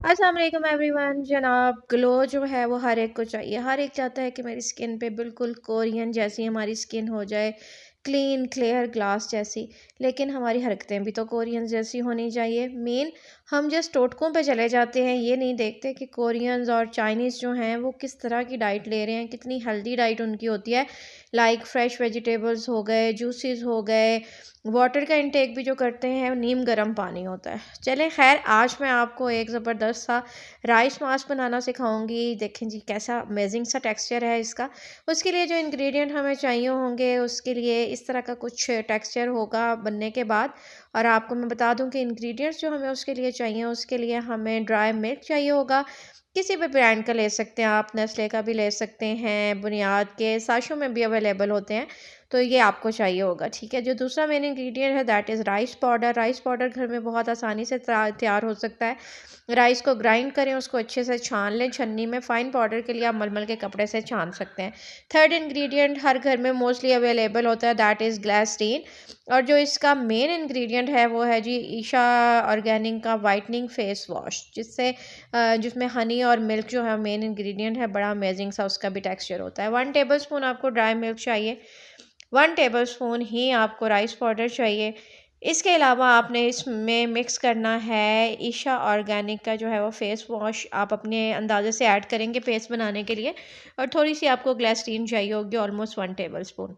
अस्सलाम वालेकुम एवरीवन। जनाब, ग्लो जो है वो हर एक को चाहिए। हर एक चाहता है कि मेरी स्किन पे बिल्कुल कोरियन जैसी हमारी स्किन हो जाए, क्लीन क्लियर ग्लास जैसी। लेकिन हमारी हरकतें भी तो कोरियन जैसी होनी चाहिए। मेन हम जस्ट टोटकों पे चले जाते हैं, ये नहीं देखते कि कोरियंस और चाइनीज़ जो हैं वो किस तरह की डाइट ले रहे हैं, कितनी हेल्दी डाइट उनकी होती है। लाइक फ्रेश वेजिटेबल्स हो गए, जूसेस हो गए, वाटर का इंटेक भी जो करते हैं नीम गर्म पानी होता है। चलें खैर, आज मैं आपको एक ज़बरदस्त सा राइस मास्क बनाना सिखाऊंगी। देखें जी कैसा अमेजिंग सा टेक्सचर है इसका। उसके लिए जो इंग्रेडिएंट हमें चाहिए होंगे, उसके लिए इस तरह का कुछ टेक्सचर होगा बनने के बाद। और आपको मैं बता दूं कि इंग्रेडिएंट्स जो हमें उसके लिए चाहिए, उसके लिए हमें ड्राई मिल्क चाहिए होगा। किसी भी ब्रांड का ले सकते हैं आप, नेस्ले का भी ले सकते हैं, बुनियाद के साशों में भी अवेलेबल होते हैं। तो ये आपको चाहिए होगा, ठीक है। जो दूसरा मेन इंग्रेडिएंट है that is rice powder. Rice powder घर में बहुत आसानी से तैयार हो सकता है। राइस को ग्राइंड करें, उसको अच्छे से छान लें छन्नी में। फ़ाइन पाउडर के लिए आप मलमल के कपड़े से छान सकते हैं। थर्ड इंग्रेडिएंट हर घर में मोस्टली अवेलेबल होता है, दैट इज़ ग्लिसरीन। और जो इसका मेन इंग्रेडिएंट है वो है जी ईशा ऑर्गेनिक का वाइटनिंग फेस वॉश, जिसमें हनी और मिल्क जो है मेन इंग्रेडिएंट है। बड़ा अमेजिंग सा उसका भी टेक्सचर होता है। 1 टेबलस्पून आपको ड्राई मिल्क चाहिए। 1 टेबलस्पून ही आपको राइस पाउडर चाहिए। इसके अलावा आपने इसमें मिक्स करना है ईशा ऑर्गेनिक का जो है वो फेस वॉश। आप अपने अंदाजे से ऐड करेंगे फेस बनाने के लिए। और थोड़ी सी आपको ग्लिसरीन चाहिए होगी, ऑलमोस्ट 1 टेबलस्पून।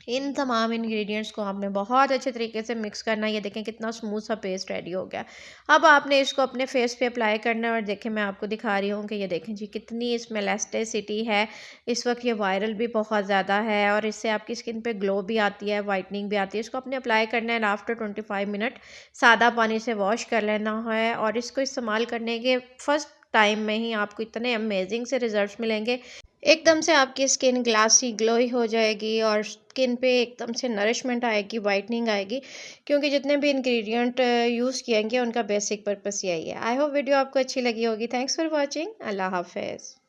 इन तमाम इंग्रेडिएंट्स को आपने बहुत अच्छे तरीके से मिक्स करना है। ये देखें कितना स्मूथ सा पेस्ट रेडी हो गया। अब आपने इसको अपने फेस पे अप्लाई करना है। और देखें मैं आपको दिखा रही हूँ कि ये देखें जी कितनी इसमें इलास्टिसिटी है। इस वक्त ये वायरल भी बहुत ज़्यादा है और इससे आपकी स्किन पे ग्लो भी आती है, वाइटनिंग भी आती है। इसको अपने अप्लाई करना है, आफ्टर 25 मिनट सादा पानी से वॉश कर लेना है। और इसको इस्तेमाल करने के फर्स्ट टाइम में ही आपको इतने अमेजिंग से रिजल्ट्स मिलेंगे। एकदम से आपकी स्किन ग्लासी ग्लोई हो जाएगी और स्किन पे एकदम से नरिशमेंट आएगी, वाइटनिंग आएगी। क्योंकि जितने भी इंग्रेडिएंट यूज़ किए गए उनका बेसिक पर्पस यही है। आई होप वीडियो आपको अच्छी लगी होगी। Thanks for watching. अल्लाह हाफिज़।